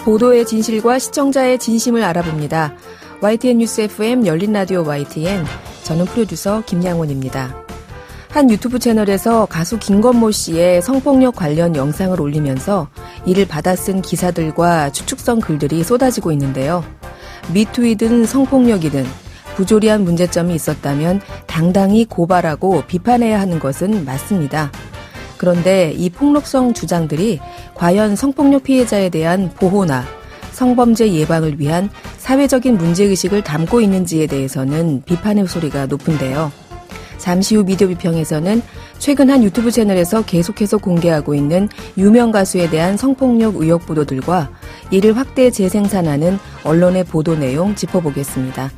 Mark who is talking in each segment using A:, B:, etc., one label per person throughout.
A: 보도의 진실과 시청자의 진심을 알아봅니다. YTN 뉴스 FM 열린 라디오 YTN, 저는 프로듀서 김양훈입니다. 한 유튜브 채널에서 가수 김건모 씨의 성폭력 관련 영상을 올리면서 이를 받아 쓴 기사들과 추측성 글들이 쏟아지고 있는데요. 미투이든 성폭력이든 부조리한 문제점이 있었다면 당당히 고발하고 비판해야 하는 것은 맞습니다. 그런데 이 폭력성 주장들이 과연 성폭력 피해자에 대한 보호나 성범죄 예방을 위한 사회적인 문제의식을 담고 있는지에 대해서는 비판의 소리가 높은데요. 잠시 후 미디어 비평에서는 최근 한 유튜브 채널에서 계속해서 공개하고 있는 유명 가수에 대한 성폭력 의혹 보도들과 이를 확대 재생산하는 언론의 보도 내용 짚어보겠습니다.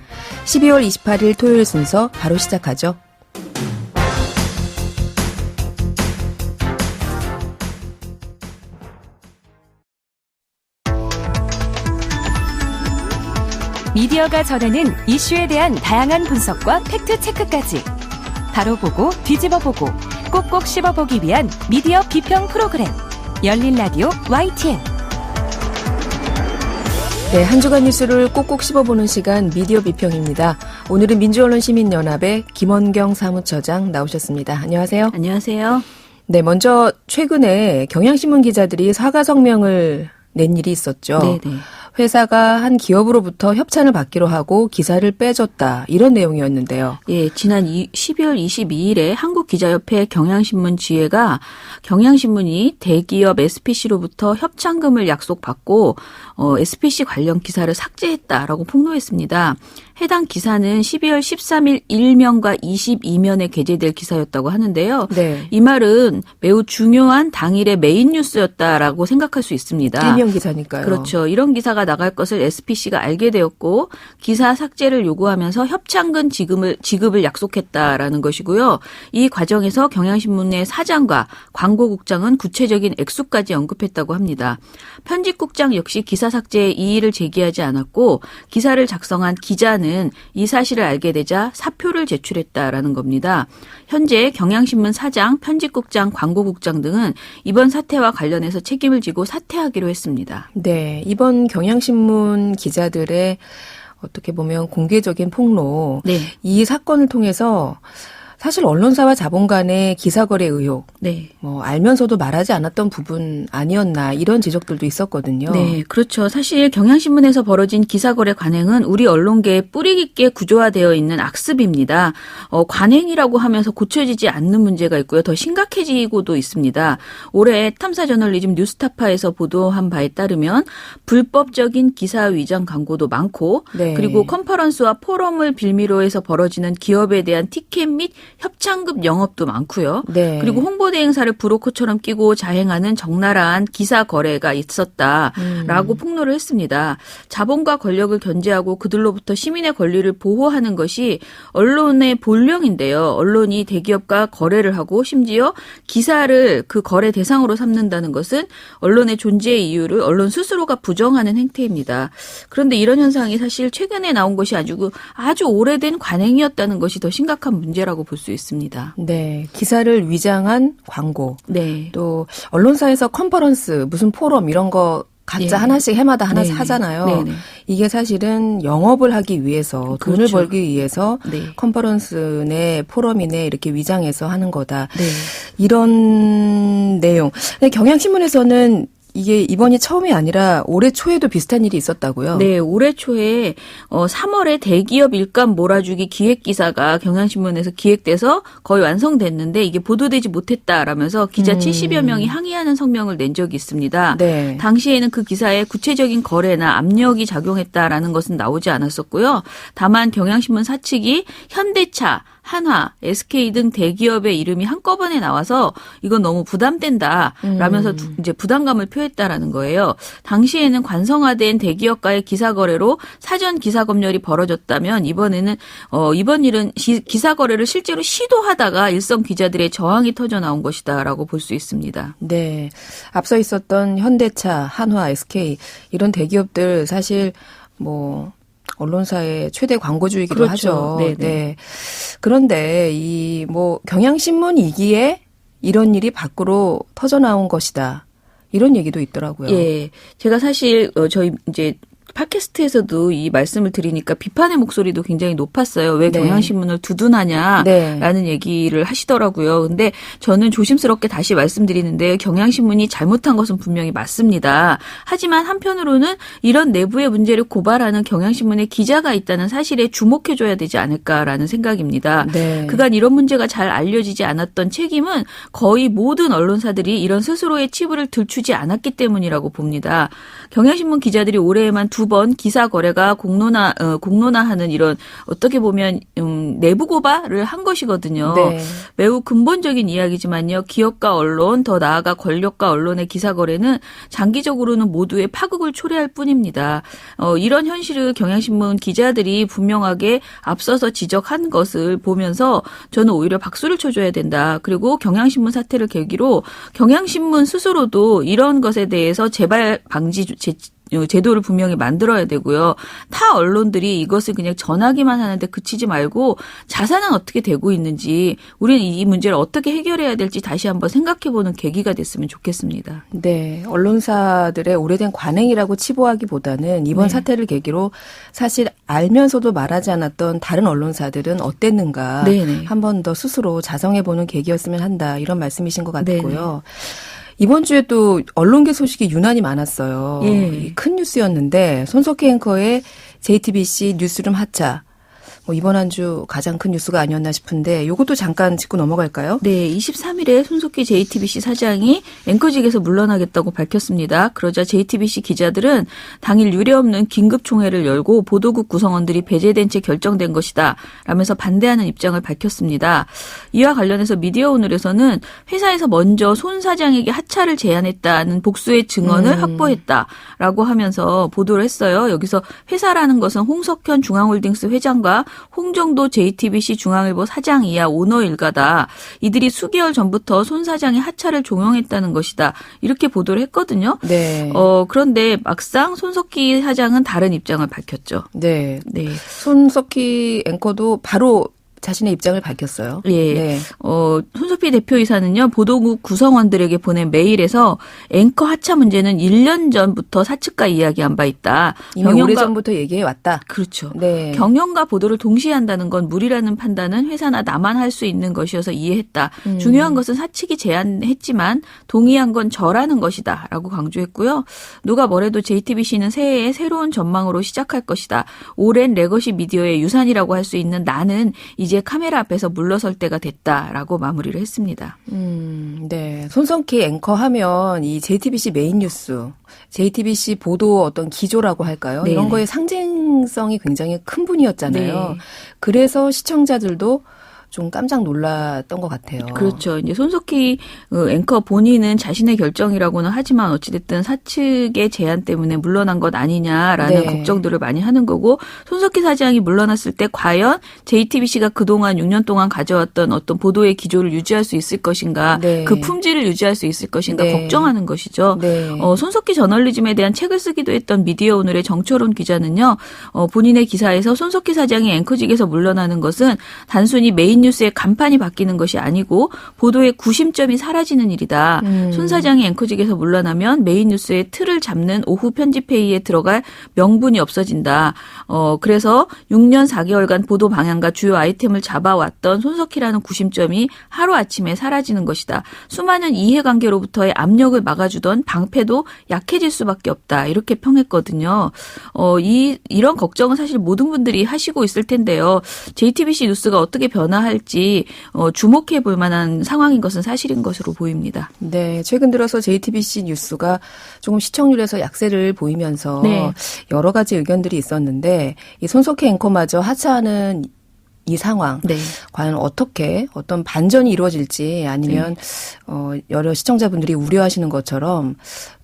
A: 12월 28일 토요일 순서 바로 시작하죠.
B: 미디어가 전하는 이슈에 대한 다양한 분석과 팩트체크까지 바로 보고 뒤집어 보고 꼭꼭 씹어보기 위한 미디어 비평 프로그램 열린 라디오 YTN.
A: 네, 한 주간 뉴스를 꼭꼭 씹어보는 시간 미디어 비평입니다. 오늘은 민주언론시민연합의 김원경 사무처장 나오셨습니다. 안녕하세요.
C: 안녕하세요.
A: 네, 먼저 최근에 경향신문 기자들이 사과 성명을 낸 일이 있었죠.
C: 네네.
A: 회사가 한 기업으로부터 협찬을 받기로 하고 기사를 빼줬다. 이런 내용이었는데요.
C: 예, 지난 12월 22일에 한국기자협회 경향신문 지회가 경향신문이 대기업 SPC로부터 협찬금을 약속받고 SPC 관련 기사를 삭제했다라고 폭로했습니다. 해당 기사는 12월 13일 1면과 22면에 게재될 기사였다고 하는데요.
A: 네.
C: 이 말은 매우 중요한 당일의 메인 뉴스였다라고 생각할 수 있습니다.
A: 1면 기사니까요.
C: 그렇죠. 이런 기사가 나갈 것을 SPC가 알게 되었고 기사 삭제를 요구하면서 협찬금 지급을 약속했다라는 것이고요. 이 과정에서 경향신문의 사장과 광고국장은 구체적인 액수까지 언급했다고 합니다. 편집국장 역시 기사 삭제에 이의를 제기하지 않았고 기사를 작성한 기자는 이 사실을 알게 되자 사표를 제출했다라는 겁니다. 현재 경향신문 사장, 편집국장, 광고국장 등은 이번 사태와 관련해서 책임을 지고 사퇴하기로 했습니다.
A: 네, 이번 경향신문 기자들의 어떻게 보면 공개적인 폭로,
C: 네.
A: 이 사건을 통해서 사실 언론사와 자본 간의 기사거래 의혹,
C: 네.
A: 알면서도 말하지 않았던 부분 아니었나 이런 지적들도 있었거든요.
C: 네, 그렇죠. 사실 경향신문에서 벌어진 기사거래 관행은 우리 언론계에 뿌리 깊게 구조화되어 있는 악습입니다. 관행이라고 하면서 고쳐지지 않는 문제가 있고요. 더 심각해지고도 있습니다. 올해 탐사저널리즘 뉴스타파에서 보도한 바에 따르면 불법적인 기사 위장 광고도 많고
A: 네.
C: 그리고 컨퍼런스와 포럼을 빌미로 해서 벌어지는 기업에 대한 티켓 및 협찬급 영업도 많고요.
A: 네.
C: 그리고 홍보대 행사를 브로커처럼 끼고 자행하는 적나라한 기사 거래가 있었다라고 폭로를 했습니다. 자본과 권력을 견제하고 그들로부터 시민의 권리를 보호하는 것이 언론의 본령인데요. 언론이 대기업과 거래를 하고 심지어 기사를 그 거래 대상으로 삼는다는 것은 언론의 존재의 이유를 언론 스스로가 부정하는 행태입니다. 그런데 이런 현상이 사실 최근에 나온 것이 아주 오래된 관행이었다는 것이 더 심각한 문제라고 볼 수 있습니다.
A: 네, 기사를 위장한 광고.
C: 네.
A: 또 언론사에서 컨퍼런스, 무슨 포럼 이런 거 각자
C: 네.
A: 하나씩 해마다 하나씩
C: 네네.
A: 하잖아요.
C: 네네.
A: 이게 사실은 영업을 하기 위해서 돈을
C: 그렇죠.
A: 벌기 위해서
C: 네.
A: 컨퍼런스네 포럼이네 이렇게 위장해서 하는 거다.
C: 네.
A: 이런 내용. 근데 경향신문에서는 이게 이번이 처음이 아니라 올해 초에도 비슷한 일이 있었다고요?
C: 네, 올해 초에 3월에 대기업 일감 몰아주기 기획 기사가 경향신문에서 기획돼서 거의 완성됐는데 이게 보도되지 못했다라면서 기자 70여 명이 항의하는 성명을 낸 적이 있습니다.
A: 네.
C: 당시에는 그 기사에 구체적인 거래나 압력이 작용했다라는 것은 나오지 않았었고요. 다만 경향신문 사측이 현대차, 한화, SK 등 대기업의 이름이 한꺼번에 나와서 이건 너무 부담된다 라면서 이제 부담감을 표했다라는 거예요. 당시에는 관성화된 대기업과의 기사 거래로 사전 기사 검열이 벌어졌다면 이번 일은 기사 거래를 실제로 시도하다가 일선 기자들의 저항이 터져 나온 것이다라고 볼 수 있습니다.
A: 네. 앞서 있었던 현대차, 한화, SK 이런 대기업들 사실 언론사의 최대 광고주이기도
C: 그렇죠.
A: 하죠.
C: 네네.
A: 네. 그런데 경향신문이기에 이런 일이 밖으로 터져 나온 것이다. 이런 얘기도 있더라고요.
C: 예. 제가 사실 저희 이제 팟캐스트에서도 이 말씀을 드리니까 비판의 목소리도 굉장히 높았어요. 왜
A: 네.
C: 경향신문을 두둔하냐라는
A: 네.
C: 얘기를 하시더라고요. 근데 저는 조심스럽게 다시 말씀드리는데 경향신문이 잘못한 것은 분명히 맞습니다. 하지만 한편으로는 이런 내부의 문제를 고발하는 경향신문의 기자가 있다는 사실에 주목해줘야 되지 않을까라는 생각입니다.
A: 네.
C: 그간 이런 문제가 잘 알려지지 않았던 책임은 거의 모든 언론사들이 이런 스스로의 치부를 들추지 않았기 때문이라고 봅니다. 경향신문 기자들이 올해에만 2번 기사 거래가 공론화하는 이런 어떻게 보면 내부 고발을 한 것이거든요.
A: 네.
C: 매우 근본적인 이야기지만요. 기업과 언론, 더 나아가 권력과 언론의 기사 거래는 장기적으로는 모두의 파국을 초래할 뿐입니다. 이런 현실을 경향신문 기자들이 분명하게 앞서서 지적한 것을 보면서 저는 오히려 박수를 쳐줘야 된다. 그리고 경향신문 사태를 계기로 경향신문 스스로도 이런 것에 대해서 재발 방지 제도를 분명히 만들어야 되고요. 타 언론들이 이것을 그냥 전하기만 하는데 그치지 말고 자산은 어떻게 되고 있는지 우리는 이 문제를 어떻게 해결해야 될지 다시 한번 생각해보는 계기가 됐으면 좋겠습니다.
A: 네. 언론사들의 오래된 관행이라고 치부하기보다는 이번
C: 네.
A: 사태를 계기로 사실 알면서도 말하지 않았던 다른 언론사들은 어땠는가
C: 네네.
A: 한 번 더 스스로 자성해보는 계기였으면 한다. 이런 말씀이신 것 같고요.
C: 네네.
A: 이번 주에 또 언론계 소식이 유난히 많았어요.
C: 예.
A: 큰 뉴스였는데 손석희 앵커의 JTBC 뉴스룸 하차. 이번 한 주 가장 큰 뉴스가 아니었나 싶은데 이것도 잠깐 짚고 넘어갈까요?
C: 네, 23일에 손석희 JTBC 사장이 앵커직에서 물러나겠다고 밝혔습니다. 그러자 JTBC 기자들은 당일 유례없는 긴급총회를 열고 보도국 구성원들이 배제된 채 결정된 것이다 라면서 반대하는 입장을 밝혔습니다. 이와 관련해서 미디어오늘에서는 회사에서 먼저 손 사장에게 하차를 제안했다는 복수의 증언을 확보했다라고 하면서 보도를 했어요. 여기서 회사라는 것은 홍석현 중앙홀딩스 회장과 홍정도 JTBC 중앙일보 사장 이하 오너 일가다. 이들이 수개월 전부터 손 사장의 하차를 종용했다는 것이다. 이렇게 보도를 했거든요.
A: 네.
C: 그런데 막상 손석희 사장은 다른 입장을 밝혔죠.
A: 네.
C: 네.
A: 손석희 앵커도 바로 자신의 입장을 밝혔어요.
C: 예.
A: 네.
C: 손석희 대표이사는요, 보도국 구성원들에게 보낸 메일에서 앵커 하차 문제는 1년 전부터 사측과 이야기한 바 있다.
A: 이미 오래전부터 얘기해 왔다.
C: 그렇죠.
A: 네.
C: 경영과 보도를 동시에 한다는 건 무리라는 판단은 회사나 나만 할 수 있는 것이어서 이해했다. 중요한 것은 사측이 제안했지만 동의한 건 저라는 것이다. 라고 강조했고요. 누가 뭐래도 JTBC는 새해에 새로운 전망으로 시작할 것이다. 오랜 레거시 미디어의 유산이라고 할 수 있는 나는 이제 카메라 앞에서 물러설 때가 됐다라고 마무리를 했습니다.
A: 네. 손석희 앵커 하면 이 JTBC 메인 뉴스, JTBC 보도 어떤 기조라고 할까요?
C: 네네.
A: 이런 거에 상징성이 굉장히 큰 분이었잖아요.
C: 네.
A: 그래서 시청자들도 좀 깜짝 놀랐던 것 같아요.
C: 그렇죠. 이제 손석희 앵커 본인은 자신의 결정이라고는 하지만 어찌됐든 사측의 제안 때문에 물러난 것 아니냐라는
A: 네.
C: 걱정들을 많이 하는 거고 손석희 사장이 물러났을 때 과연 JTBC가 그동안 6년 동안 가져왔던 어떤 보도의 기조를 유지할 수 있을 것인가
A: 네.
C: 그 품질을 유지할 수 있을 것인가
A: 네.
C: 걱정하는 것이죠.
A: 네.
C: 손석희 저널리즘에 대한 책을 쓰기도 했던 미디어오늘의 정철훈 기자는요. 본인의 기사에서 손석희 사장이 앵커직에서 물러나는 것은 단순히 메인 뉴스의 간판이 바뀌는 것이 아니고 보도의 구심점이 사라지는 일이다. 손 사장이 앵커직에서 물러나면 메인 뉴스의 틀을 잡는 오후 편집회의에 들어갈 명분이 없어진다. 그래서 6년 4개월간 보도 방향과 주요 아이템을 잡아왔던 손석희라는 구심점이 하루아침에 사라지는 것이다. 수많은 이해관계로부터의 압력을 막아주던 방패도 약해질 수밖에 없다. 이렇게 평했거든요. 이런 걱정은 사실 모든 분들이 하시고 있을 텐데요. JTBC 뉴스가 어떻게 변화할지 주목해 볼 만한 상황인 것은 사실인 것으로 보입니다.
A: 네, 최근 들어서 JTBC 뉴스가 조금 시청률에서 약세를 보이면서
C: 네.
A: 여러 가지 의견들이 있었는데 이 손석희 앵커마저 하차하는 이 상황,
C: 네.
A: 과연 어떤 반전이 이루어질지 아니면 여러 시청자분들이 우려하시는 것처럼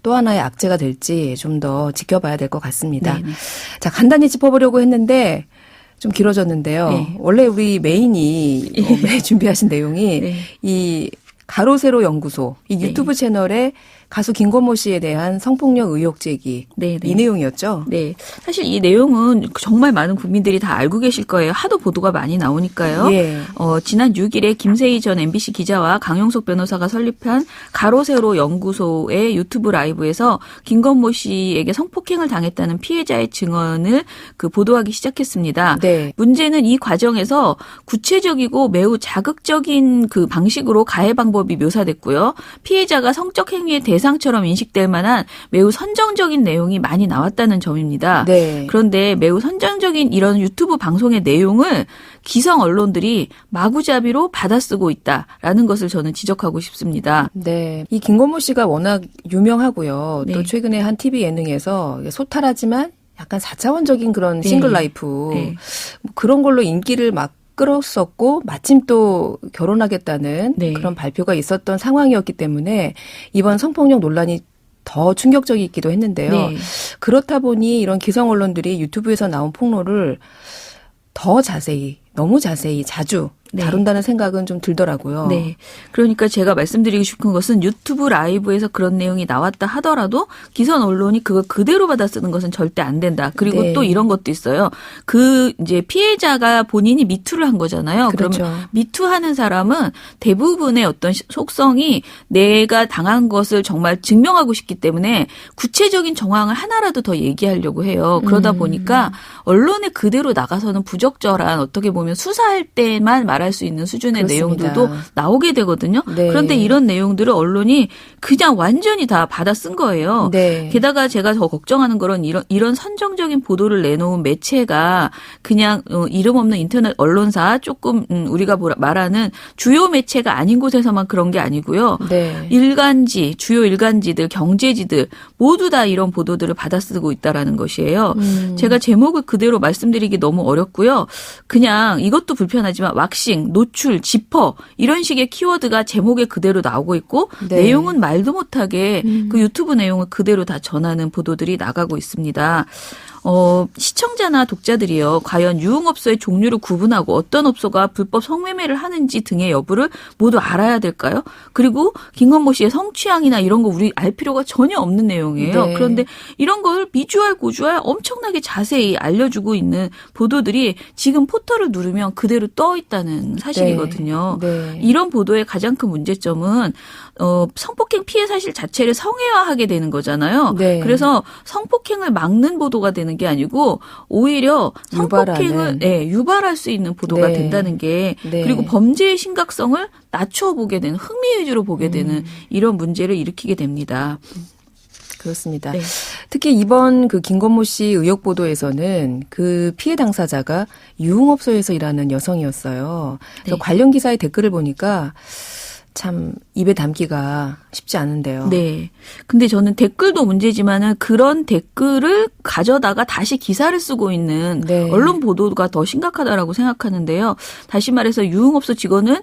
A: 또 하나의 악재가 될지 좀 더 지켜봐야 될 것 같습니다.
C: 네.
A: 자, 간단히 짚어보려고 했는데 좀 길어졌는데요.
C: 네.
A: 원래 우리 메인이 준비하신 내용이
C: 네.
A: 이 가로 세로 연구소 이
C: 네.
A: 유튜브 채널에 가수 김건모 씨에 대한 성폭력 의혹 제기
C: 네, 네.
A: 이 내용이었죠.
C: 네. 사실 이 내용은 정말 많은 국민들이 다 알고 계실 거예요. 하도 보도가 많이 나오니까요.
A: 예.
C: 지난 6일에 김세희 전 MBC 기자와 강용석 변호사가 설립한 가로세로 연구소의 유튜브 라이브에서 김건모 씨에게 성폭행을 당했다는 피해자의 증언을 보도하기 시작했습니다.
A: 네.
C: 문제는 이 과정에서 구체적이고 매우 자극적인 방식으로 가해 방법이 묘사됐고요. 피해자가 성적 행위의 대상처럼 인식될 만한 매우 선정적인 내용이 많이 나왔다는 점입니다.
A: 네.
C: 그런데 매우 선정적인 이런 유튜브 방송의 내용을 기성 언론들이 마구잡이로 받아쓰고 있다라는 것을 저는 지적하고 싶습니다.
A: 네. 이 김건모 씨가 워낙 유명하고요.
C: 네.
A: 또 최근에 한 TV 예능에서 소탈하지만 약간 4차원적인 그런
C: 네.
A: 싱글 라이프
C: 네.
A: 그런 걸로 인기를 막 끌었었고 마침 또 결혼하겠다는
C: 네.
A: 그런 발표가 있었던 상황이었기 때문에 이번 성폭력 논란이 더 충격적이기도 했는데요.
C: 네.
A: 그렇다 보니 이런 기성 언론들이 유튜브에서 나온 폭로를 더 자세히, 너무 자세히, 자주
C: 네.
A: 다룬다는 생각은 좀 들더라고요.
C: 네. 그러니까 제가 말씀드리고 싶은 것은 유튜브 라이브에서 그런 내용이 나왔다 하더라도 기성 언론이 그걸 그대로 받아쓰는 것은 절대 안 된다. 그리고
A: 네.
C: 또 이런 것도 있어요. 이제 피해자가 본인이 미투를 한 거잖아요.
A: 그렇죠.
C: 그러면 미투하는 사람은 대부분의 어떤 속성이 내가 당한 것을 정말 증명하고 싶기 때문에 구체적인 정황을 하나라도 더 얘기하려고 해요. 그러다 보니까 언론에 그대로 나가서는 부적절한 어떻게 보면 수사할 때만 말할 수 있는 수준의
A: 그렇습니다.
C: 내용들도 나오게 되거든요.
A: 네.
C: 그런데 이런 내용들을 언론이 그냥 완전히 다 받아 쓴 거예요.
A: 네.
C: 게다가 제가 더 걱정하는 거는 이런 선정적인 보도를 내놓은 매체가 그냥 이름 없는 인터넷 언론사 조금 우리가 말하는 주요 매체가 아닌 곳에서만 그런 게 아니고요.
A: 네.
C: 주요 일간지들, 경제지들 모두 다 이런 보도들을 받아쓰고 있다라는 것이에요. 제가 제목을 그대로 말씀드리기 너무 어렵고요. 그냥 이것도 불편하지만 왁싱, 노출, 지퍼 이런 식의 키워드가 제목에 그대로 나오고 있고
A: 네.
C: 내용은 말도 못하게 그 유튜브 내용을 그대로 다 전하는 보도들이 나가고 있습니다. 시청자나 독자들이요. 과연 유흥업소의 종류를 구분하고 어떤 업소가 불법 성매매를 하는지 등의 여부를 모두 알아야 될까요? 그리고 김건모 씨의 성취향이나 이런 거 우리 알 필요가 전혀 없는 내용이에요.
A: 네.
C: 그런데 이런 걸 미주알 고주알 엄청나게 자세히 알려주고 있는 보도들이 지금 포털을 누르면 그대로 떠 있다는 사실이거든요.
A: 네.
C: 이런 보도의 가장 큰 문제점은 성폭행 피해 사실 자체를 성애화하게 되는 거잖아요.
A: 네.
C: 그래서 성폭행을 막는 보도가 되는 게 아니고 오히려 성폭행을 유발할 수 있는 보도가
A: 네.
C: 된다는 게
A: 네.
C: 그리고 범죄의 심각성을 낮춰보게 되는 흥미 위주로 보게 되는 이런 문제를 일으키게 됩니다.
A: 그렇습니다.
C: 네.
A: 특히 이번 김건모 씨 의혹 보도에서는 그 피해 당사자가 유흥업소에서 일하는 여성이었어요. 그래서
C: 네.
A: 관련 기사의 댓글을 보니까 참 입에 담기가 쉽지 않은데요.
C: 네. 근데 저는 댓글도 문제지만은 그런 댓글을 가져다가 다시 기사를 쓰고 있는
A: 네.
C: 언론 보도가 더 심각하다라고 생각하는데요. 다시 말해서 유흥업소 직원은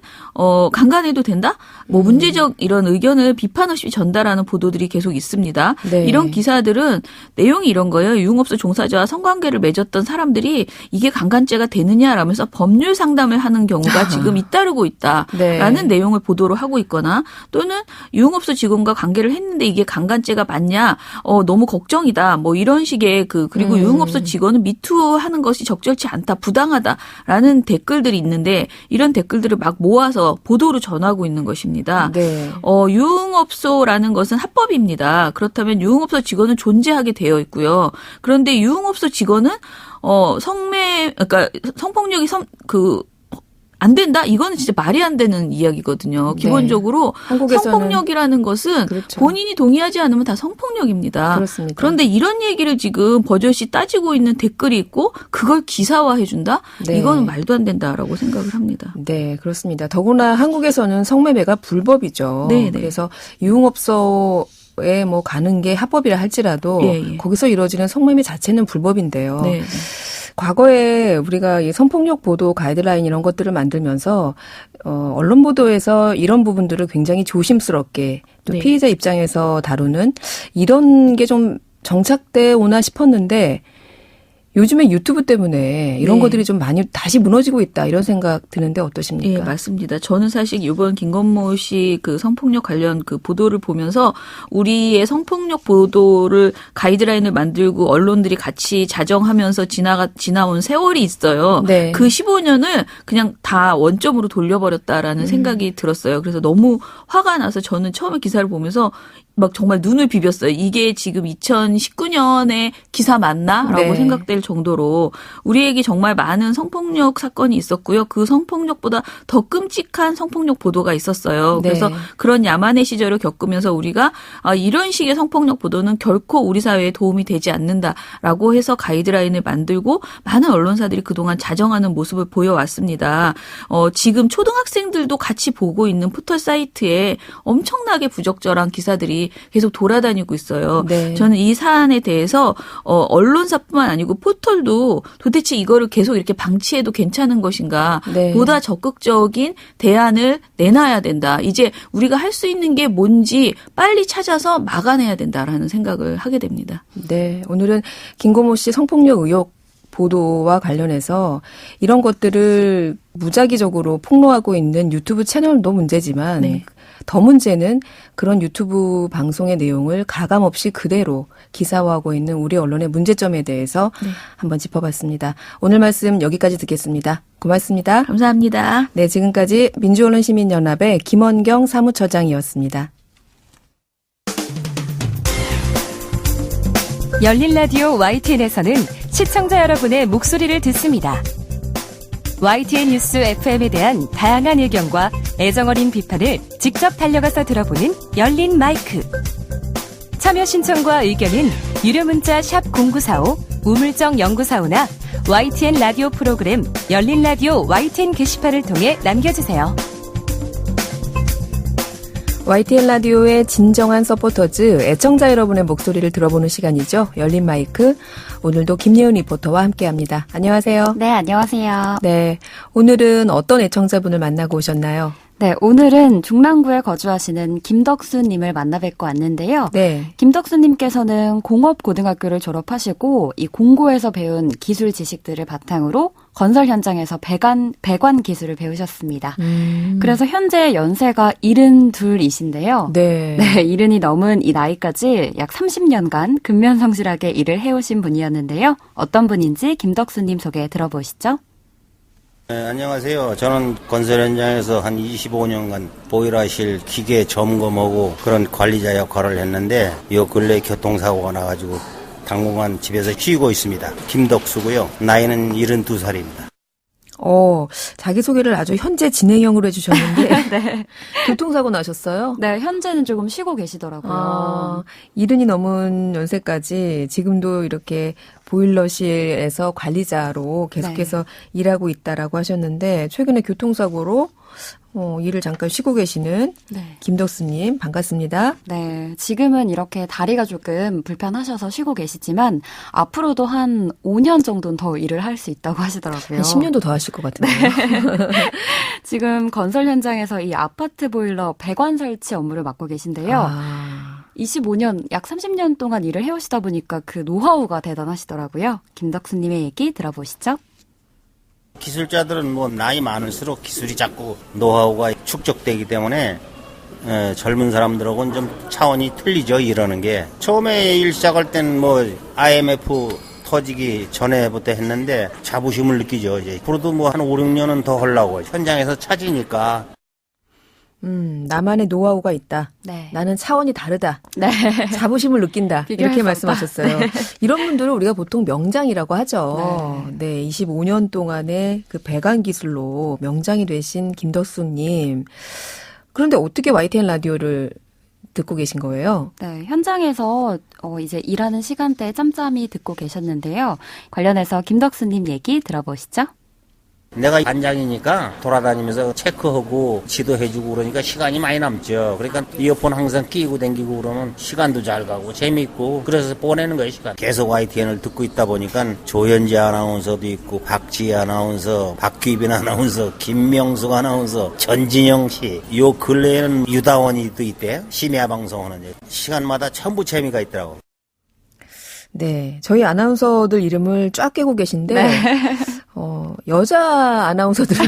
C: 강간해도 된다? 뭐 문제적 이런 의견을 비판 없이 전달하는 보도들이 계속 있습니다.
A: 네.
C: 이런 기사들은 내용이 이런 거예요. 유흥업소 종사자와 성관계를 맺었던 사람들이 이게 강간죄가 되느냐라면서 법률 상담을 하는 경우가 지금 잇따르고 있다라는
A: 네.
C: 내용을 보도를 하고 있거나 또는 유흥업소 직원과 관계를 했는데 이게 강간죄가 맞냐? 너무 걱정이다. 뭐 이런 식의 그리고 유흥업소 직원은 미투하는 것이 적절치 않다, 부당하다라는 댓글들이 있는데 이런 댓글들을 막 모아서 보도로 전하고 있는 것입니다.
A: 네.
C: 유흥업소라는 것은 합법입니다. 그렇다면 유흥업소 직원은 존재하게 되어 있고요. 그런데 유흥업소 직원은 그러니까 성폭력이 안 된다? 이거는 진짜 말이 안 되는 이야기거든요. 기본적으로
A: 한국에서는
C: 성폭력이라는 것은
A: 그렇죠.
C: 본인이 동의하지 않으면 다 성폭력입니다.
A: 그렇습니다.
C: 그런데 이런 얘기를 지금 버젓이 따지고 있는 댓글이 있고 그걸 기사화해준다?
A: 네.
C: 이거는 말도 안 된다라고 생각을 합니다.
A: 네, 그렇습니다. 더구나 한국에서는 성매매가 불법이죠.
C: 네, 네.
A: 그래서 유흥업소에 가는 게 합법이라 할지라도
C: 예.
A: 거기서 이루어지는 성매매 자체는 불법인데요.
C: 네.
A: 과거에 우리가 이 성폭력 보도 가이드라인 이런 것들을 만들면서 언론 보도에서 이런 부분들을 굉장히 조심스럽게 또
C: 네.
A: 피해자 입장에서 다루는 이런 게 좀 정착돼 오나 싶었는데 요즘에 유튜브 때문에 이런
C: 네.
A: 것들이 좀 많이 다시 무너지고 있다 이런 생각 드는데 어떠십니까?
C: 예, 맞습니다. 저는 사실 이번 김건모 씨 그 성폭력 관련 그 보도를 보면서 우리의 성폭력 보도를 가이드라인을 만들고 언론들이 같이 자정하면서 지나온 세월이 있어요.
A: 네.
C: 그 15년을 그냥 다 원점으로 돌려버렸다라는 생각이 들었어요. 그래서 너무 화가 나서 저는 처음에 기사를 보면서 막 정말 눈을 비볐어요. 이게 지금 2019년에 기사 맞나라고
A: 네.
C: 생각될 정도로 우리에게 정말 많은 성폭력 사건이 있었고요. 그 성폭력보다 더 끔찍한 성폭력 보도가 있었어요.
A: 네.
C: 그래서 그런 야만의 시절을 겪으면서 우리가 이런 식의 성폭력 보도는 결코 우리 사회에 도움이 되지 않는다라고 해서 가이드라인을 만들고 많은 언론사들이 그동안 자정하는 모습을 보여왔습니다. 지금 초등학생들도 같이 보고 있는 포털 사이트에 엄청나게 부적절한 기사들이 계속 돌아다니고 있어요.
A: 네.
C: 저는 이 사안에 대해서 언론사뿐만 아니고 포털도 도대체 이거를 계속 이렇게 방치해도 괜찮은 것인가
A: 네.
C: 보다 적극적인 대안을 내놔야 된다. 이제 우리가 할 수 있는 게 뭔지 빨리 찾아서 막아내야 된다라는 생각을 하게 됩니다.
A: 네, 오늘은 김건모 씨 성폭력 의혹 보도와 관련해서 이런 것들을 무작위적으로 폭로하고 있는 유튜브 채널도 문제지만
C: 네.
A: 더 문제는 그런 유튜브 방송의 내용을 가감없이 그대로 기사화하고 있는 우리 언론의 문제점에 대해서 한번 짚어봤습니다. 오늘 말씀 여기까지 듣겠습니다. 고맙습니다.
C: 감사합니다.
A: 네, 지금까지 민주언론시민연합의 김원경 사무처장이었습니다.
B: 열린 라디오 YTN에서는 시청자 여러분의 목소리를 듣습니다. YTN 뉴스 FM에 대한 다양한 의견과 애정어린 비판을 직접 달려가서 들어보는 열린 마이크. 참여 신청과 의견은 유료 문자 샵 0945, 우물정 0945나 YTN 라디오 프로그램 열린 라디오 YTN 게시판을 통해 남겨주세요.
A: YTN 라디오의 진정한 서포터즈, 애청자 여러분의 목소리를 들어보는 시간이죠. 열린 마이크. 오늘도 김예은 리포터와 함께합니다. 안녕하세요.
D: 네, 안녕하세요.
A: 네, 오늘은 어떤 애청자분을 만나고 오셨나요?
D: 네, 오늘은 중랑구에 거주하시는 김덕수님을 만나 뵙고 왔는데요.
A: 네.
D: 김덕수님께서는 공업고등학교를 졸업하시고 이 공고에서 배운 기술 지식들을 바탕으로 건설 현장에서 배관 기술을 배우셨습니다. 그래서 현재 연세가 72이신데요.
A: 네.
D: 네, 70이 넘은 이 나이까지 약 30년간 근면성실하게 일을 해오신 분이었는데요. 어떤 분인지 김덕수님 소개 들어보시죠.
E: 네, 안녕하세요. 저는 건설 현장에서 한 25년간 보일러실 기계 점검하고 그런 관리자 역할을 했는데 요 근래 교통사고가 나가지고 당분간 집에서 쉬고 있습니다. 김덕수고요. 나이는 72살입니다.
A: 자기소개를 아주 현재 진행형으로 해주셨는데
D: 네.
A: 교통사고 나셨어요?
D: 네, 현재는 조금 쉬고 계시더라고요.
A: 70이 넘은 연세까지 지금도 이렇게 보일러실에서 관리자로 계속해서 일하고 있다라고 하셨는데 최근에 교통사고로 일을 잠깐 쉬고 계시는
D: 네.
A: 김덕수님 반갑습니다.
D: 네, 지금은 이렇게 다리가 조금 불편하셔서 쉬고 계시지만 앞으로도 한 5년 정도는 더 일을 할 수 있다고 하시더라고요.
A: 한 10년도 더 하실 것 같은데요.
D: 지금 건설 현장에서 이 아파트 보일러 배관 설치 업무를 맡고 계신데요. 25년, 약 30년 동안 일을 해오시다 보니까 그 노하우가 대단하시더라고요. 김덕수님의 얘기 들어보시죠.
E: 기술자들은 뭐 나이 많을수록 기술이 자꾸 노하우가 축적되기 때문에 젊은 사람들하고는 좀 차원이 틀리죠. 이러는 게. 처음에 일 시작할 땐 뭐 IMF 터지기 전에부터 했는데 자부심을 느끼죠. 이제 앞으로도 뭐 한 5, 6년은 더 하려고 현장에서 찾으니까.
A: 나만의 노하우가 있다.
D: 네.
A: 나는 차원이 다르다.
D: 네.
A: 자부심을 느낀다.
D: 비교할
A: 이렇게
D: 수
A: 말씀하셨어요.
D: 네.
A: 이런 분들을 우리가 보통 명장이라고 하죠. 네, 25년 동안의 그 배관 기술로 명장이 되신 김덕수님. 그런데 어떻게 YTN 라디오를 듣고 계신 거예요?
D: 네, 현장에서 이제 일하는 시간대에 짬짬이 듣고 계셨는데요. 관련해서 김덕수님 얘기 들어보시죠.
E: 내가 반장이니까 돌아다니면서 체크하고 지도해주고 그러니까 시간이 많이 남죠. 그러니까 이어폰 항상 끼고 다니고 그러면 시간도 잘 가고 재미있고 그래서 보내는 거예요, 시간. 계속 YTN을 듣고 있다 보니까 조현지 아나운서도 있고 박지희 아나운서, 박귀빈 아나운서, 김명숙 아나운서, 전진영 씨. 요 근래에는 유다원이 또 있대요. 심야 방송하는 시간마다 전부 재미가 있더라고.
A: 네, 저희 아나운서들 이름을 쫙 깨고 계신데
D: 네.
A: 여자 아나운서들만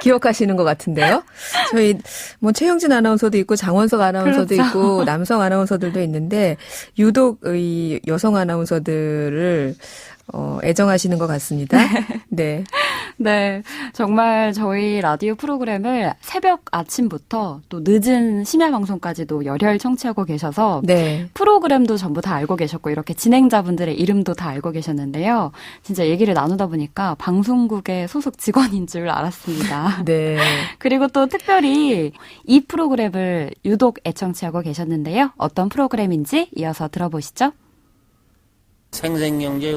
A: 기억하시는 것 같은데요. 저희 뭐 최영진 아나운서도 있고 장원석 아나운서도
D: 그렇죠.
A: 있고 남성 아나운서들도 있는데 유독 이 여성 아나운서들을 애정하시는 것 같습니다. 네.
D: 네, 정말 저희 라디오 프로그램을 새벽 아침부터 또 늦은 심야 방송까지도 열혈 청취하고 계셔서
A: 네.
D: 프로그램도 전부 다 알고 계셨고 이렇게 진행자분들의 이름도 다 알고 계셨는데요. 진짜 얘기를 나누다 보니까 방송국의 소속 직원인 줄 알았습니다.
A: 네.
D: 그리고 또 특별히 이 프로그램을 유독 애청취하고 계셨는데요. 어떤 프로그램인지 이어서 들어보시죠.
E: 생생경제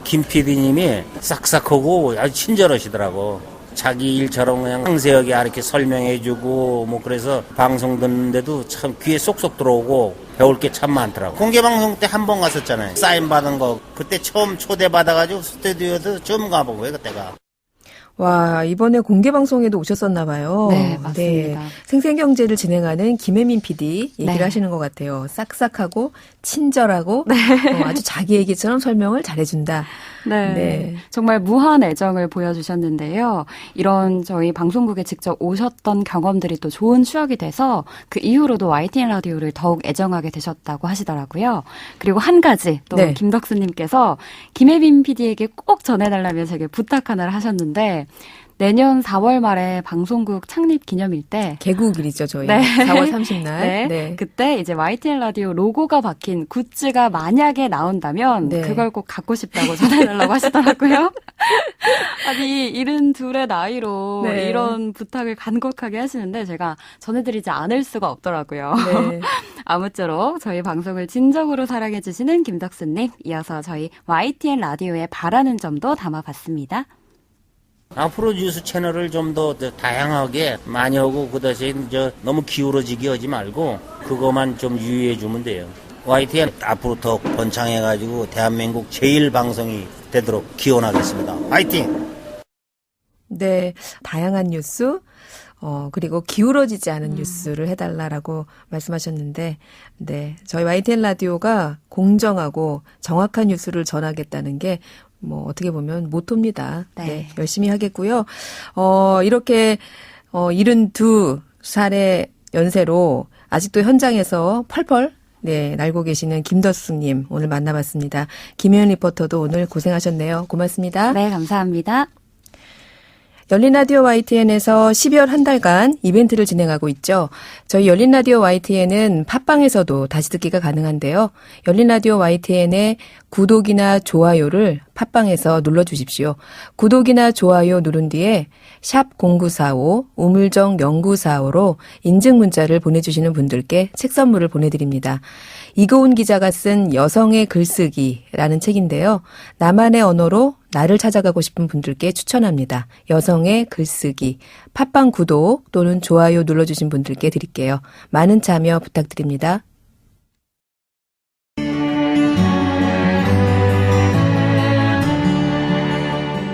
E: 김 PD님이 싹싹하고 아주 친절하시더라고. 자기 일처럼 그냥 상세하게 이렇게 설명해주고 뭐 그래서 방송 듣는데도 참 귀에 쏙쏙 들어오고 배울 게 참 많더라고. 공개방송 때 한 번 갔었잖아요. 사인 받은 거 그때 처음 초대받아가지고 스튜디오도 처음 가보고요 그때가.
A: 와, 이번에 공개 방송에도 오셨었나 봐요.
D: 네, 맞습니다.
A: 생생경제를 진행하는 김혜민 PD 얘기를
D: 네.
A: 하시는 것 같아요. 싹싹하고 친절하고 아주 자기 얘기처럼 설명을 잘해준다.
D: 네.
A: 네.
D: 정말 무한 애정을 보여주셨는데요. 이런 저희 방송국에 직접 오셨던 경험들이 또 좋은 추억이 돼서 그 이후로도 YTN 라디오를 더욱 애정하게 되셨다고 하시더라고요. 그리고 한 가지 또
A: 네.
D: 김덕수님께서 김혜빈 PD에게 꼭 전해달라며 제게 부탁 하나를 하셨는데 내년 4월 말에 방송국 창립 기념일 때
A: 개국일이죠, 저희.
D: 네.
A: 4월 30날.
D: 네.
A: 네.
D: 그때 이제 YTN 라디오 로고가 박힌 굿즈가 만약에 나온다면
A: 네.
D: 그걸 꼭 갖고 싶다고 전해달라고 하시더라고요. 아니 72의 나이로
A: 네.
D: 이런 부탁을 간곡하게 하시는데 제가 전해드리지 않을 수가 없더라고요.
A: 네.
D: 아무쪼록 저희 방송을 진정으로 사랑해주시는 김덕수님, 이어서 저희 YTN 라디오에 바라는 점도 담아봤습니다.
E: 앞으로 뉴스 채널을 좀 더 다양하게 많이 하고 그 대신 너무 기울어지게 하지 말고 그것만 좀 유의해 주면 돼요. YTN 앞으로 더 번창해가지고 대한민국 제일 방송이 되도록 기원하겠습니다. 화이팅!
A: 네. 다양한 뉴스, 그리고 기울어지지 않은 뉴스를 해달라라고 말씀하셨는데, 네. 저희 YTN 라디오가 공정하고 정확한 뉴스를 전하겠다는 게 어떻게 보면 모토입니다.
D: 네.
A: 네. 열심히 하겠고요. 이렇게, 72살의 연세로 아직도 현장에서 펄펄 네, 날고 계시는 김덕수님 오늘 만나봤습니다. 김혜연 리포터도 오늘 고생하셨네요. 고맙습니다.
D: 네, 감사합니다.
A: 열린 라디오 YTN에서 12월 한 달간 이벤트를 진행하고 있죠. 저희 열린 라디오 YTN은 팟빵에서도 다시 듣기가 가능한데요. 열린 라디오 YTN의 구독이나 좋아요를 팟빵에서 눌러주십시오. 구독이나 좋아요 누른 뒤에 샵 0945 우물정 0945로 인증 문자를 보내주시는 분들께 책 선물을 보내드립니다. 이고은 기자가 쓴 여성의 글쓰기라는 책인데요. 나만의 언어로 나를 찾아가고 싶은 분들께 추천합니다. 여성의 글쓰기, 팟빵 구독 또는 좋아요 눌러주신 분들께 드릴게요. 많은 참여 부탁드립니다.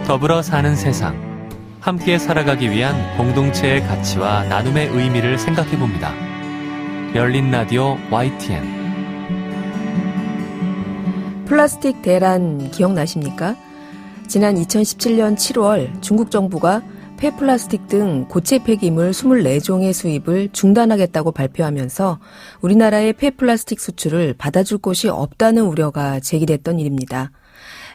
F: 더불어 사는 세상, 함께 살아가기 위한 공동체의 가치와 나눔의 의미를 생각해봅니다. 열린 라디오 YTN.
A: 플라스틱 대란 기억나십니까? 지난 2017년 7월 중국 정부가 폐플라스틱 등 고체 폐기물 24종의 수입을 중단하겠다고 발표하면서 우리나라의 폐플라스틱 수출을 받아줄 곳이 없다는 우려가 제기됐던 일입니다.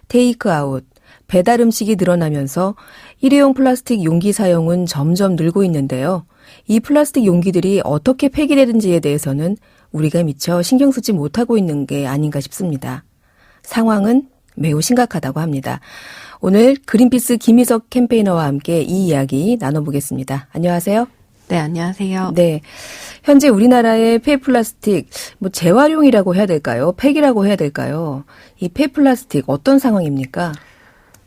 A: 테이크아웃, 배달 음식이 늘어나면서 일회용 플라스틱 용기 사용은 점점 늘고 있는데요. 이 플라스틱 용기들이 어떻게 폐기되는지에 대해서는 우리가 미처 신경 쓰지 못하고 있는 게 아닌가 싶습니다. 상황은 매우 심각하다고 합니다. 오늘 그린피스 김희석 캠페이너와 함께 이 이야기 나눠보겠습니다. 안녕하세요.
G: 네, 안녕하세요.
A: 네. 현재 우리나라의 폐플라스틱, 재활용이라고 해야 될까요? 폐기라고 해야 될까요? 이 폐플라스틱 어떤 상황입니까?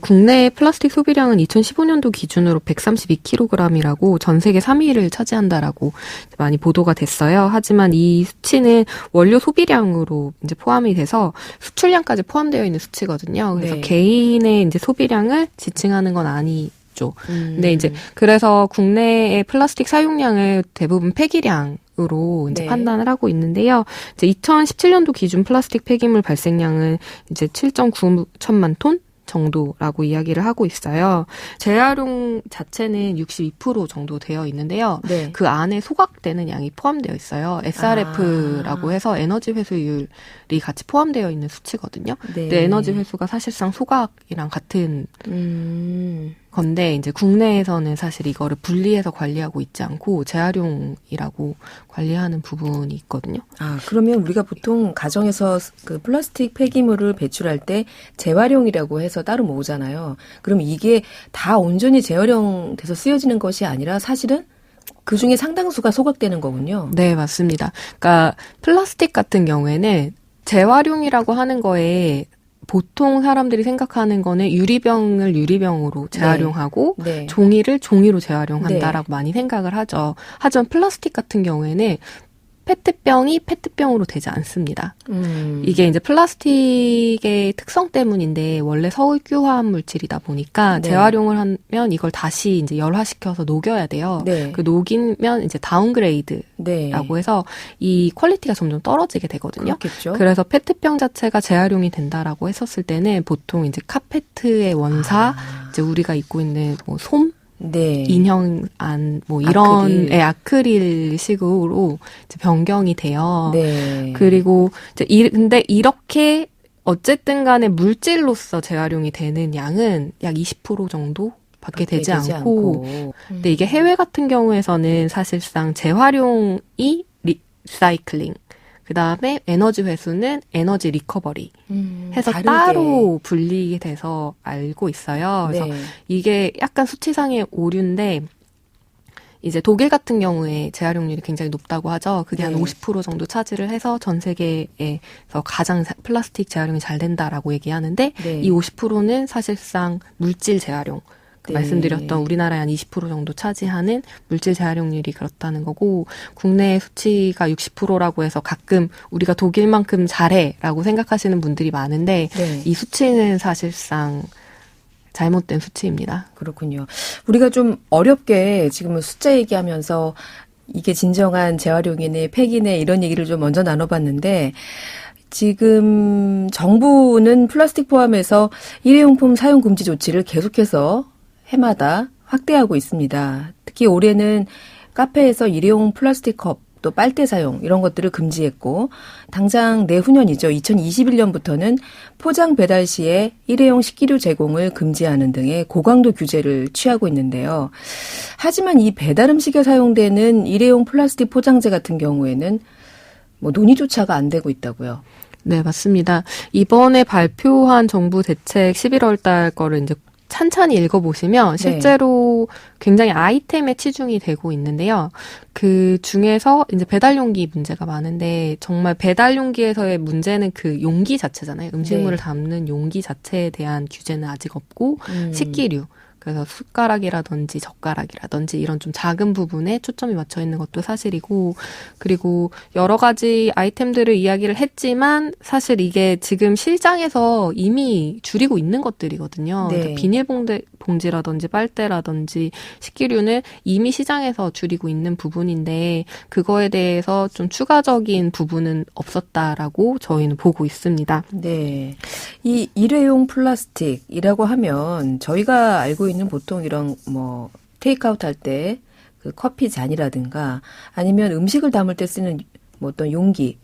G: 국내의 플라스틱 소비량은 2015년도 기준으로 132kg이라고 전 세계 3위를 차지한다라고 많이 보도가 됐어요. 하지만 이 수치는 원료 소비량으로 이제 포함이 돼서 수출량까지 포함되어 있는 수치거든요. 그래서
A: 네.
G: 개인의 이제 소비량을 지칭하는 건 아니죠. 근데 이제 그래서 국내의 플라스틱 사용량을 대부분 폐기량으로 으로 이제
A: 네.
G: 판단을 하고 있는데요. 이제 2017년도 기준 플라스틱 폐기물 발생량은 이제 7.9천만 톤 정도라고 이야기를 하고 있어요. 재활용 자체는 62% 정도 되어 있는데요.
A: 네.
G: 그 안에 소각되는 양이 포함되어 있어요. SRF라고 해서 에너지 회수율이 같이 포함되어 있는 수치거든요.
A: 네.
G: 근데 에너지 회수가 사실상 소각이랑 같은 건데 이제 국내에서는 사실 이거를 분리해서 관리하고 있지 않고 재활용이라고 관리하는 부분이 있거든요.
A: 아, 그러면 우리가 보통 가정에서 그 플라스틱 폐기물을 배출할 때 재활용이라고 해서 따로 모으잖아요. 그럼 이게 다 온전히 재활용돼서 쓰여지는 것이 아니라 사실은 그 중에 상당수가 소각되는 거군요.
G: 네, 맞습니다. 그러니까 플라스틱 같은 경우에는 재활용이라고 하는 거에 보통 사람들이 생각하는 거는 유리병을 유리병으로 재활용하고
A: 네.
G: 종이를 종이로 재활용한다라고
A: 네.
G: 많이 생각을 하죠. 하지만 플라스틱 같은 경우에는 페트병이 페트병으로 되지 않습니다. 이게 이제 플라스틱의 특성 때문인데 원래 서울규화합 물질이다 보니까
A: 네.
G: 재활용을 하면 이걸 다시 이제 열화시켜서 녹여야 돼요.
A: 네.
G: 그 녹이면 이제 다운그레이드
A: 네.
G: 라고 해서 이 퀄리티가 점점 떨어지게 되거든요.
A: 그렇겠죠.
G: 그래서 페트병 자체가 재활용이 된다라고 했었을 때는 보통 이제 카페트의 원사, 이제 우리가 입고 있는 뭐 솜,
A: 네.
G: 인형안 뭐 이런
A: 아크릴.
G: 아크릴식으로 이제 변경이 돼요.
A: 네.
G: 그리고 이제 근데 이렇게 어쨌든 간에 물질로서 재활용이 되는 양은 약 20% 정도 밖에 되지 않고. 근데 이게 해외 같은 경우에서는 사실상 재활용이 리사이클링, 그 다음에 에너지 회수는 에너지 리커버리 해서
A: 다르게.
G: 따로 분리게 돼서 알고 있어요. 그래서
A: 네.
G: 이게 약간 수치상의 오류인데 이제 독일 같은 경우에 재활용률이 굉장히 높다고 하죠. 그게 한
A: 네.
G: 50% 정도 차지를 해서 전 세계에서 가장 플라스틱 재활용이 잘 된다라고 얘기하는데
A: 네.
G: 이 50%는 사실상 물질 재활용.
A: 네.
G: 말씀드렸던 우리나라의 한 20% 정도 차지하는 물질 재활용률이 그렇다는 거고 국내 수치가 60%라고 해서 가끔 우리가 독일만큼 잘해라고 생각하시는 분들이 많은데
A: 네.
G: 이 수치는 사실상 잘못된 수치입니다.
A: 그렇군요. 우리가 좀 어렵게 지금은 숫자 얘기하면서 이게 진정한 재활용이네 폐기네 이런 얘기를 좀 먼저 나눠봤는데 지금 정부는 플라스틱 포함해서 일회용품 사용 금지 조치를 계속해서 해마다 확대하고 있습니다. 특히 올해는 카페에서 일회용 플라스틱 컵, 또 빨대 사용 이런 것들을 금지했고 당장 내후년이죠. 2021년부터는 포장 배달 시에 일회용 식기류 제공을 금지하는 등의 고강도 규제를 취하고 있는데요. 하지만 이 배달 음식에 사용되는 일회용 플라스틱 포장재 같은 경우에는 뭐 논의조차가 안 되고 있다고요.
G: 네, 맞습니다. 이번에 발표한 정부 대책 11월 달 거를 이제 찬찬히 읽어보시면 실제로 굉장히 아이템에 치중이 되고 있는데요. 그 중에서 이제 배달용기 문제가 많은데 정말 배달용기에서의 문제는 그 용기 자체잖아요. 음식물을 담는 용기 자체에 대한 규제는 아직 없고 식기류. 그래서 숟가락이라든지 젓가락이라든지 이런 좀 작은 부분에 초점이 맞춰 있는 것도 사실이고 그리고 여러 가지 아이템들을 이야기를 했지만 사실 이게 지금 시장에서 이미 줄이고 있는 것들이거든요.
A: 네.
G: 비닐봉지라든지 빨대라든지 식기류는 이미 시장에서 줄이고 있는 부분인데 그거에 대해서 좀 추가적인 부분은 없었다라고 저희는 보고 있습니다.
A: 네. 이 일회용 플라스틱이라고 하면 저희가 알고 있는 보통 이런 뭐 테이크아웃 할 때 그 커피 잔이라든가 아니면 음식을 담을 때 쓰는 뭐 어떤 용기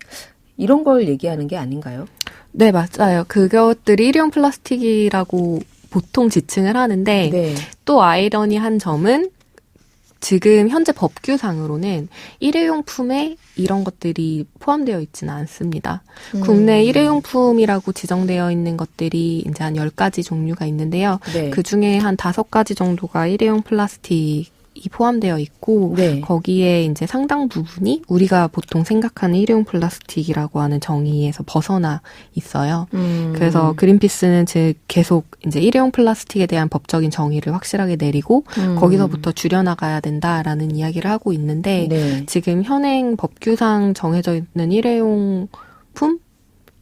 A: 이런 걸 얘기하는 게 아닌가요?
G: 네, 맞아요. 그것들이 일회용 플라스틱이라고 보통 지칭을 하는데
A: 네.
G: 또 아이러니한 점은 지금 현재 법규상으로는 일회용품에 이런 것들이 포함되어 있지는 않습니다. 국내 일회용품이라고 지정되어 있는 것들이 이제 한 10가지 종류가 있는데요.
A: 네.
G: 그 중에 한 5가지 정도가 일회용 플라스틱이 포함되어 있고
A: 네.
G: 거기에 이제 상당 부분이 우리가 보통 생각하는 일회용 플라스틱이라고 하는 정의에서 벗어나 있어요. 그래서 그린피스는 계속 이제 일회용 플라스틱에 대한 법적인 정의를 확실하게 내리고 거기서부터 줄여나가야 된다라는 이야기를 하고 있는데
A: 네.
G: 지금 현행 법규상 정해져 있는 일회용품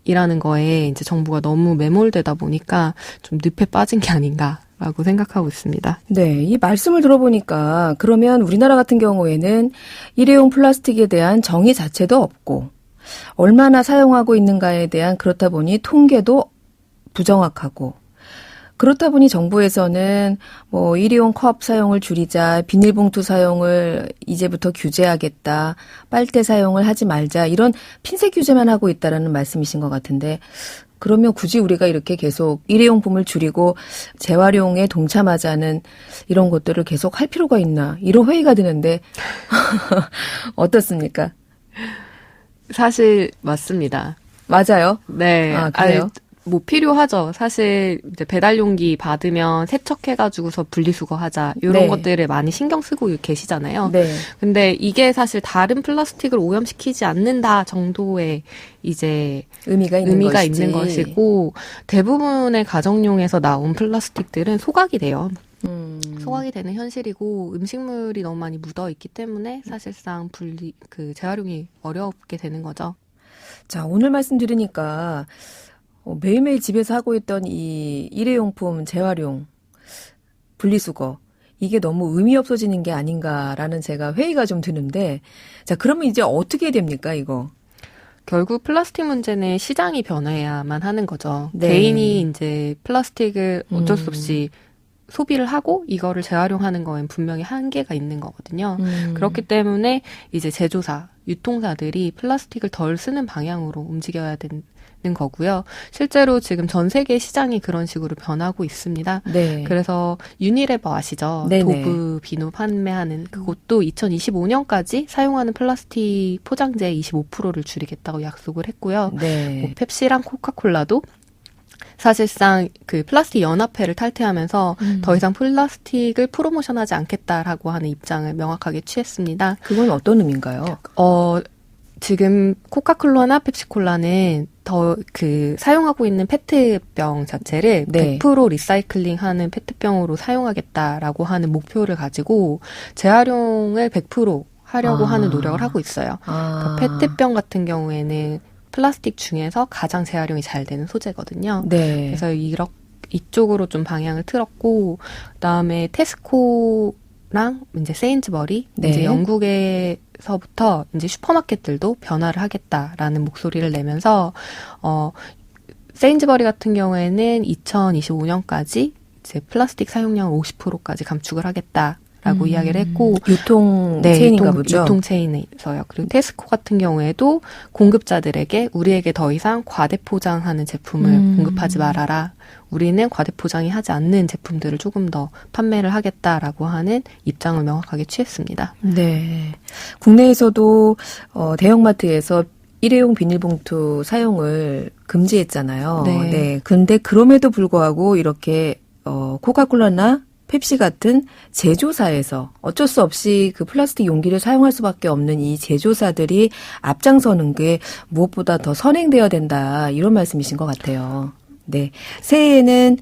G: 이라는 거에 이제 정부가 너무 매몰되다 보니까 좀 늪에 빠진 게 아닌가 라고 생각하고 있습니다.
A: 네, 이 말씀을 들어보니까 그러면 우리나라 같은 경우에는 일회용 플라스틱에 대한 정의 자체도 없고 얼마나 사용하고 있는가에 대한 그렇다 보니 통계도 부정확하고 그렇다 보니 정부에서는 뭐 일회용 컵 사용을 줄이자, 비닐봉투 사용을 이제부터 규제하겠다, 빨대 사용을 하지 말자 이런 핀셋 규제만 하고 있다라는 말씀이신 것 같은데 그러면 굳이 우리가 이렇게 계속 일회용품을 줄이고 재활용에 동참하자는 이런 것들을 계속 할 필요가 있나 이런 회의가 드는데 어떻습니까?
G: 사실 맞습니다.
A: 맞아요?
G: 네.
A: 아, 그래요?
G: 뭐 필요하죠. 사실 이제 배달용기 받으면 세척해가지고서 분리수거하자 이런
A: 네.
G: 것들을 많이 신경 쓰고 계시잖아요.
A: 네.
G: 근데 이게 사실 다른 플라스틱을 오염시키지 않는다 정도의 이제
A: 의미가
G: 있는 것이고 대부분의 가정용에서 나온 플라스틱들은 소각이 돼요. 소각이 되는 현실이고 음식물이 너무 많이 묻어 있기 때문에 사실상 재활용이 어렵게 되는 거죠.
A: 자, 오늘 말씀 들으니까 매일매일 집에서 하고 있던 이 일회용품 재활용, 분리수거 이게 너무 의미 없어지는 게 아닌가라는 제가 회의가 좀 드는데 자, 그러면 이제 어떻게 됩니까, 이거?
G: 결국 플라스틱 문제는 시장이 변해야만 하는 거죠.
A: 네.
G: 개인이 이제 플라스틱을 어쩔 수 없이 소비를 하고 이거를 재활용하는 거엔 분명히 한계가 있는 거거든요. 그렇기 때문에 이제 제조사, 유통사들이 플라스틱을 덜 쓰는 방향으로 움직여야 되는 거고요. 실제로 지금 전 세계 시장이 그런 식으로 변하고 있습니다.
A: 네.
G: 그래서 유니레버 아시죠?
A: 네네.
G: 도브 비누 판매하는 그것도 2025년까지 사용하는 플라스틱 포장재의 25%를 줄이겠다고 약속을 했고요.
A: 네.
G: 뭐 펩시랑 코카콜라도 사실상 그 플라스틱 연합회를 탈퇴하면서 더 이상 플라스틱을 프로모션하지 않겠다라고 하는 입장을 명확하게 취했습니다.
A: 그건 어떤 의미인가요?
G: 지금 코카콜라나 펩시콜라는 더 사용하고 있는 페트병 자체를
A: 네.
G: 100% 리사이클링하는 페트병으로 사용하겠다라고 하는 목표를 가지고 재활용을 100% 하려고 하는 노력을 하고 있어요. 그러니까 페트병 같은 경우에는 플라스틱 중에서 가장 재활용이 잘 되는 소재거든요.
A: 네.
G: 그래서 이쪽으로 좀 방향을 틀었고, 그다음에 테스코랑 이제 세인즈버리,
A: 네.
G: 이제 영국에서부터 이제 슈퍼마켓들도 변화를 하겠다라는 목소리를 내면서 세인즈버리 같은 경우에는 2025년까지 이제 플라스틱 사용량을 50%까지 감축을 하겠다. 라고 이야기를 했고
A: 유통 체인인가 보죠.
G: 유통 체인에서요. 그리고 테스코 같은 경우에도 공급자들에게 우리에게 더 이상 과대 포장하는 제품을 공급하지 말아라. 우리는 과대 포장이 하지 않는 제품들을 조금 더 판매를 하겠다라고 하는 입장을 명확하게 취했습니다.
A: 네. 국내에서도 대형마트에서 일회용 비닐봉투 사용을 금지했잖아요.
G: 네.
A: 네. 근데 그럼에도 불구하고 이렇게 코카콜라나 펩시 같은 제조사에서 어쩔 수 없이 그 플라스틱 용기를 사용할 수밖에 없는 이 제조사들이 앞장서는 게 무엇보다 더 선행되어야 된다. 이런 말씀이신 것 같아요. 네. 새해에는,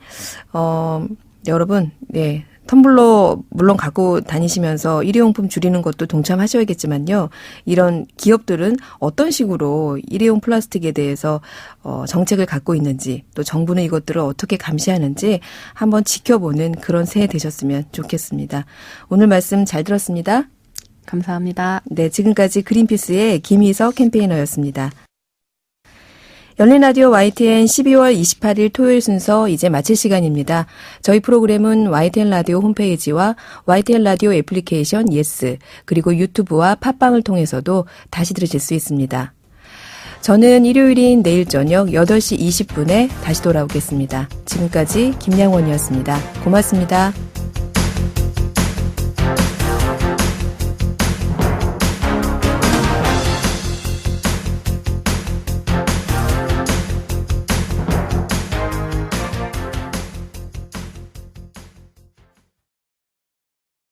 A: 여러분, 네. 텀블러 물론 갖고 다니시면서 일회용품 줄이는 것도 동참하셔야겠지만요. 이런 기업들은 어떤 식으로 일회용 플라스틱에 대해서 정책을 갖고 있는지 또 정부는 이것들을 어떻게 감시하는지 한번 지켜보는 그런 새해 되셨으면 좋겠습니다. 오늘 말씀 잘 들었습니다.
G: 감사합니다.
A: 네, 지금까지 그린피스의 김희석 캠페이너였습니다. 열린 라디오 YTN 12월 28일 토요일 순서 이제 마칠 시간입니다. 저희 프로그램은 YTN 라디오 홈페이지와 YTN 라디오 애플리케이션 예스 그리고 유튜브와 팟빵을 통해서도 다시 들으실 수 있습니다. 저는 일요일인 내일 저녁 8시 20분에 다시 돌아오겠습니다. 지금까지 김양원이었습니다. 고맙습니다.